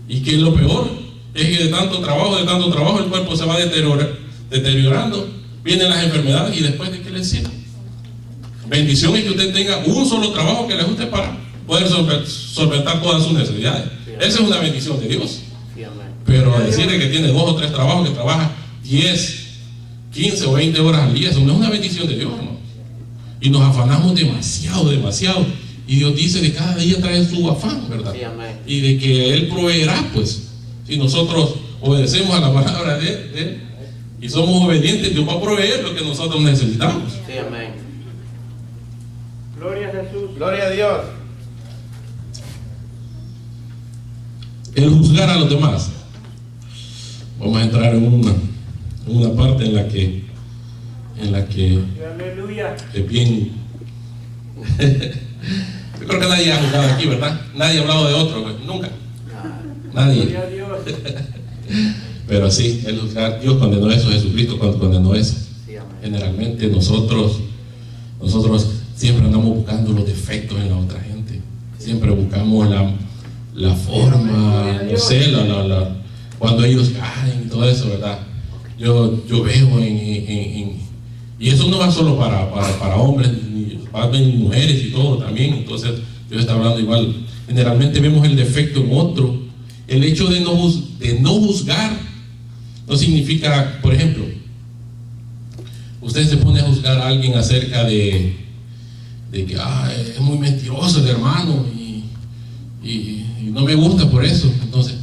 ¿Y qué es lo peor? Es que de tanto trabajo el cuerpo se va deteriorando, vienen las enfermedades y después ¿de qué le sirve? Bendición es que usted tenga un solo trabajo que le ajuste para poder solventar todas sus necesidades. Esa es una bendición de Dios. Pero decirle que tiene 2 o 3 trabajos, que trabaja 10, 15 o 20 horas al día, eso no es una bendición de Dios, hermano. Y nos afanamos demasiado. Y Dios dice que cada día trae su afán, ¿verdad? Y de que Él proveerá, pues. Si nosotros obedecemos a la palabra de Él y somos obedientes, Dios va a proveer lo que nosotros necesitamos. Sí, amén. Gloria a Jesús. Gloria a Dios. El juzgar a los demás. Vamos a entrar en una parte en la que aleluya, es bien. Yo creo que nadie ha juzgado aquí, ¿verdad? Nadie ha hablado de otro, nunca. Nadie. Pero sí, el juzgar, Dios condenó eso, Jesucristo condenó eso. Generalmente nosotros siempre andamos buscando los defectos en la otra gente. Siempre buscamos la forma, no sé, cuando ellos caen y todo eso, ¿verdad? Yo veo y eso no va solo para hombres, va en mujeres y todo también. Entonces Dios está hablando igual. Generalmente vemos el defecto en otro. El hecho de no juzgar no significa, por ejemplo, usted se pone a juzgar a alguien acerca de que es muy mentiroso el hermano y no me gusta por eso. Entonces,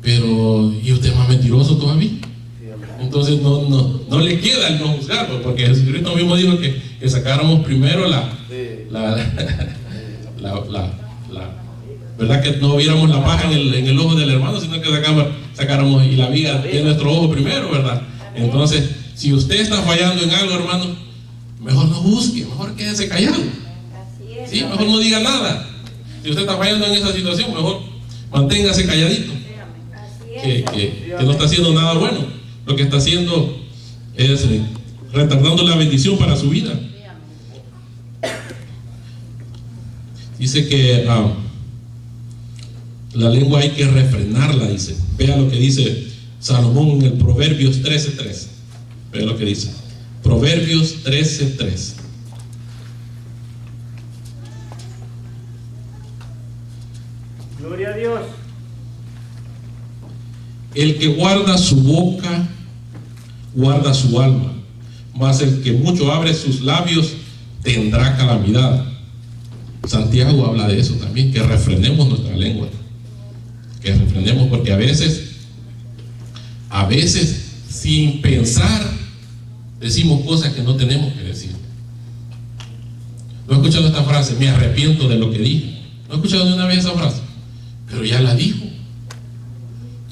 y usted es más mentiroso todavía. Entonces no le queda el no juzgar, porque Jesucristo mismo dijo que sacáramos primero ¿verdad? Que no viéramos la paja en el ojo del hermano, sino que sacáramos y la viga en nuestro ojo primero, ¿verdad? Entonces, si usted está fallando en algo, hermano, mejor no juzgue, mejor quédese callado. Sí, mejor no diga nada. Si usted está fallando en esa situación, mejor manténgase calladito. Que no está haciendo nada bueno. Lo que está haciendo es retardando la bendición para su vida. Dice que la lengua hay que refrenarla, dice. Vea lo que dice Salomón en el Proverbios 13:3. Vea lo que dice. Proverbios 13:3. Gloria a Dios. El que guarda su boca, guarda su alma, mas el que mucho abre sus labios tendrá calamidad. Santiago habla de eso también, que refrenemos nuestra lengua. Que refrenemos, porque a veces sin pensar decimos cosas que no tenemos que decir. ¿No he escuchado esta frase? Me arrepiento de lo que dije. ¿No he escuchado de una vez esa frase? Pero ya la dijo.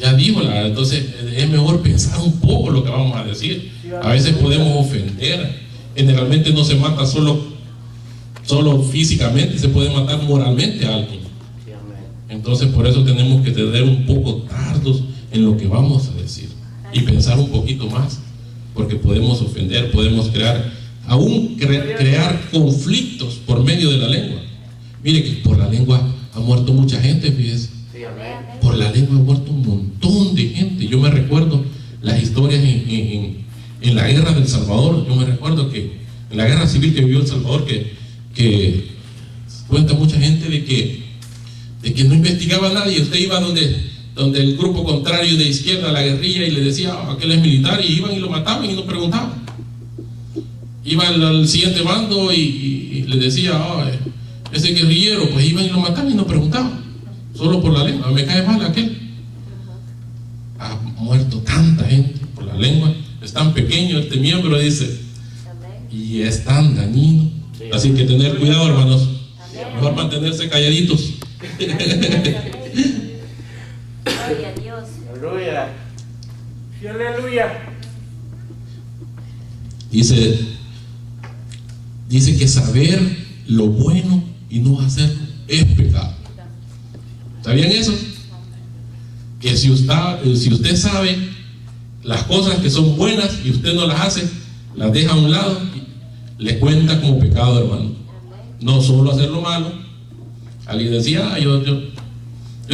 Entonces es mejor pensar un poco lo que vamos a decir. A veces podemos ofender. Generalmente no se mata solo físicamente, se puede matar moralmente a alguien. Entonces por eso tenemos que tener un poco tardos en lo que vamos a decir y pensar un poquito más, porque podemos ofender, podemos crear conflictos por medio de la lengua. Mire que por la lengua ha muerto mucha gente, fíjese. Por la lengua ha muerto un montón de gente. Yo me recuerdo las historias en la guerra del Salvador. Yo me recuerdo que en la guerra civil que vivió El Salvador, que que cuenta mucha gente de que no investigaba a nadie. Usted iba donde el grupo contrario de izquierda, la guerrilla, y le decía, aquel es militar, y iban y lo mataban y no preguntaban. Iba al siguiente bando y le decía, ese guerrillero, pues iban y lo mataban y no preguntaban, solo por la lengua. Me cae mal aquel. Ha muerto tanta gente por la lengua. Es tan pequeño este miembro, dice, y es tan dañino. Así que tener cuidado, hermanos. Mejor mantenerse calladitos. Gloria a Dios. Aleluya. Sí, aleluya. Dice que saber lo bueno y no hacerlo es pecado. ¿Sabían eso? Que si usted sabe las cosas que son buenas y usted no las hace, las deja a un lado, le cuenta como pecado, hermano. No solo hacer lo malo. Alguien decía, yo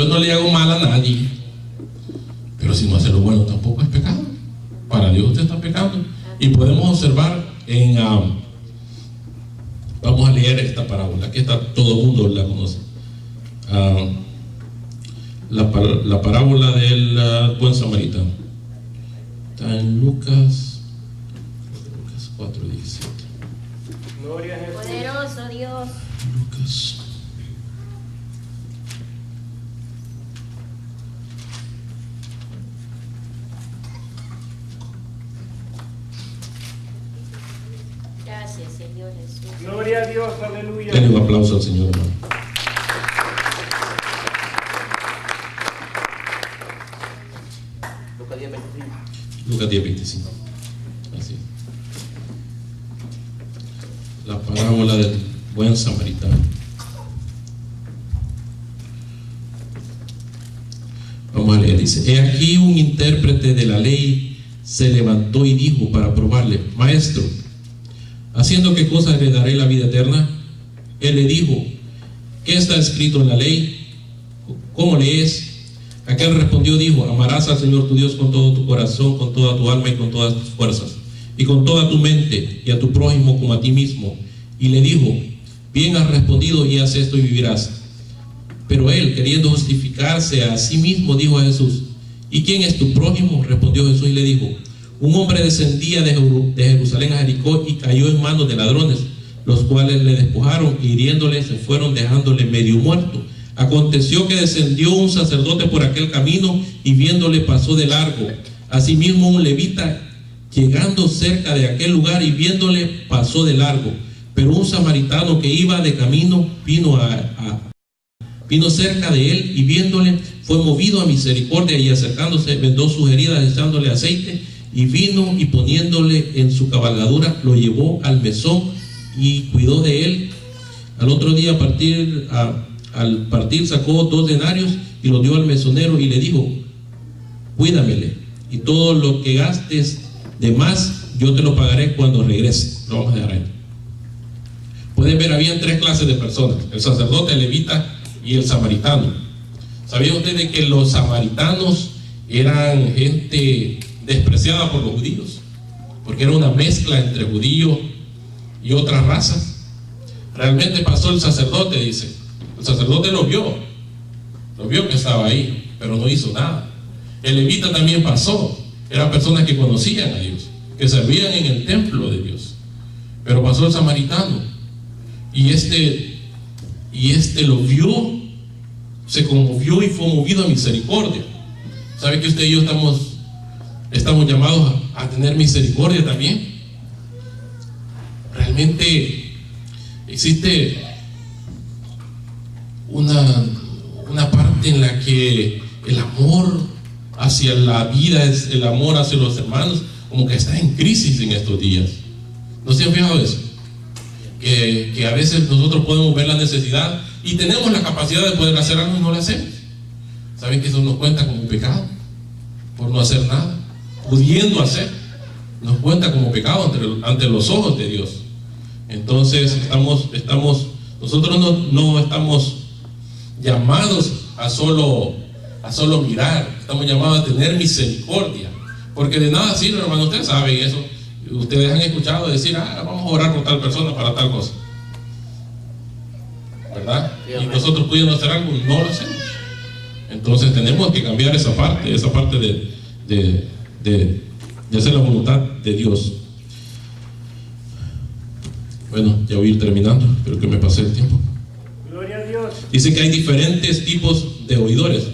no le hago mal a nadie, pero si no hace lo bueno tampoco es pecado. Para Dios usted está pecando. Y podemos observar vamos a leer esta parábola. Aquí está, todo el mundo la conoce. La parábola del buen samaritano. Está en Lucas 4:17. Gloria a Jesús. Poderoso Dios. Lucas. Gracias, Señor Jesús. Gloria a Dios, aleluya. Denle un aplauso al Señor, hermano. Lucas 10:25. Así. La parábola del buen samaritano. Vamos a leer, dice: He aquí un intérprete de la ley se levantó y dijo para probarle: Maestro, ¿haciendo qué cosa heredaré la vida eterna? Él le dijo: ¿qué está escrito en la ley? ¿Cómo lees? Aquel respondió, dijo: amarás al Señor tu Dios con todo tu corazón, con toda tu alma y con todas tus fuerzas, y con toda tu mente, y a tu prójimo como a ti mismo. Y le dijo: bien has respondido, y haz esto y vivirás. Pero él, queriendo justificarse a sí mismo, dijo a Jesús: ¿y quién es tu prójimo? Respondió Jesús y le dijo: un hombre descendía de Jerusalén a Jericó y cayó en manos de ladrones, los cuales le despojaron, y hiriéndole se fueron, dejándole medio muerto. Aconteció que descendió un sacerdote por aquel camino y viéndole pasó de largo. Asimismo un levita, llegando cerca de aquel lugar y viéndole pasó de largo. Pero un samaritano que iba de camino vino cerca de él y viéndole fue movido a misericordia, y acercándose vendó sus heridas echándole aceite, y vino y poniéndole en su cabalgadura lo llevó al mesón y cuidó de él. Al otro día al partir sacó 2 denarios y los dio al mesonero y le dijo: cuídamele, y todo lo que gastes de más yo te lo pagaré cuando regrese. Lo vamos a dejar ahí. Pueden ver, habían 3 clases de personas: el sacerdote, el levita y el samaritano. ¿Sabían ustedes que los samaritanos eran gente despreciada por los judíos? Porque era una mezcla entre judíos y otras razas. Realmente pasó el sacerdote, dice. El sacerdote lo vio que estaba ahí, pero no hizo nada. El levita también pasó. Eran personas que conocían a Dios, que servían en el templo de Dios. Pero pasó el samaritano, y este lo vio, se conmovió y fue movido a misericordia. ¿Sabe que usted y yo estamos llamados a tener misericordia también? Realmente existe una parte en la que el amor hacia la vida, el amor hacia los hermanos, como que está en crisis en estos días. ¿No se han fijado eso? Que a veces nosotros podemos ver la necesidad y tenemos la capacidad de poder hacer algo y no lo hacemos. ¿Saben que eso nos cuenta como un pecado? Por no hacer nada, pudiendo hacer, nos cuenta como pecado ante los ojos de Dios. Entonces nosotros no estamos llamados a solo mirar, estamos llamados a tener misericordia, porque de nada sirve, hermano. Ustedes saben eso, ustedes han escuchado decir: vamos a orar por tal persona para tal cosa. ¿verdad? Y nosotros pudiendo hacer algo, no lo hacemos. Entonces tenemos que cambiar esa parte de hacer la voluntad de Dios. Bueno, ya voy a ir terminando, creo que me pasé el tiempo. Gloria a Dios. Dice que hay diferentes tipos de oidores: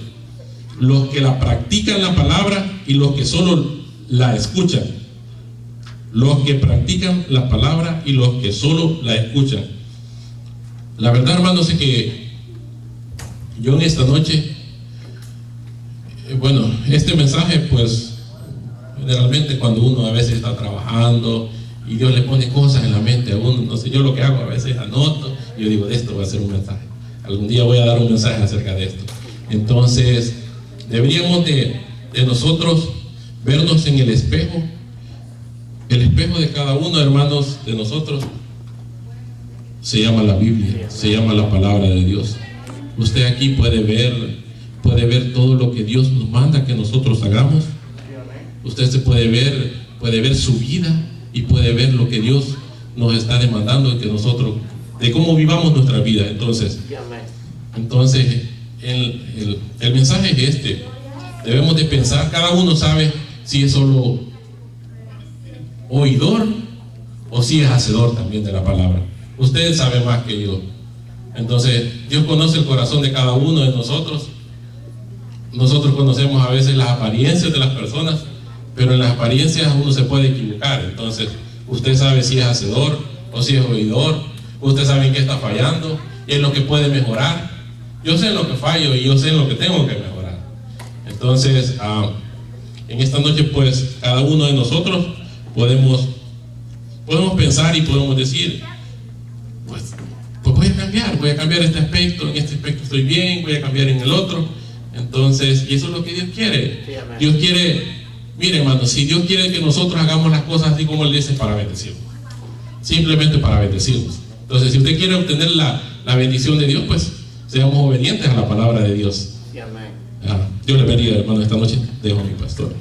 los que la practican la palabra y los que solo la escuchan. Los que practican la palabra y los que solo la escuchan. La verdad, hermanos, es que yo en esta noche, bueno, este mensaje, pues generalmente cuando uno a veces está trabajando y Dios le pone cosas en la mente a uno, no sé, yo lo que hago a veces anoto, y yo digo, de esto voy a hacer un mensaje, algún día voy a dar un mensaje acerca de esto. Entonces deberíamos de nosotros vernos en el espejo de cada uno, hermanos, de nosotros. Se llama la Biblia, se llama la palabra de Dios. Usted aquí puede ver todo lo que Dios nos manda que nosotros hagamos. Usted se puede ver su vida y puede ver lo que Dios nos está demandando de que nosotros, de cómo vivamos nuestra vida. Entonces el mensaje es este: debemos de pensar, cada uno sabe si es solo oidor o si es hacedor también de la palabra. Usted sabe más que yo. Entonces Dios conoce el corazón de cada uno de nosotros. Nosotros conocemos a veces las apariencias de las personas, pero en las apariencias uno se puede equivocar. Entonces usted sabe si es hacedor o si es oidor. Usted sabe en qué está fallando y en lo que puede mejorar. Yo sé en lo que fallo y yo sé en lo que tengo que mejorar. Entonces en esta noche, pues cada uno de nosotros podemos pensar y podemos decir, pues voy a cambiar este aspecto, en este aspecto estoy bien, voy a cambiar en el otro. Entonces, y eso es lo que Dios quiere. Dios quiere, mire, hermano, si Dios quiere que nosotros hagamos las cosas así como Él dice, para bendecirnos, simplemente para bendecirnos. Entonces, si usted quiere obtener la bendición de Dios, pues seamos obedientes a la palabra de Dios. Dios le bendiga, hermano, esta noche dejo a mi pastor.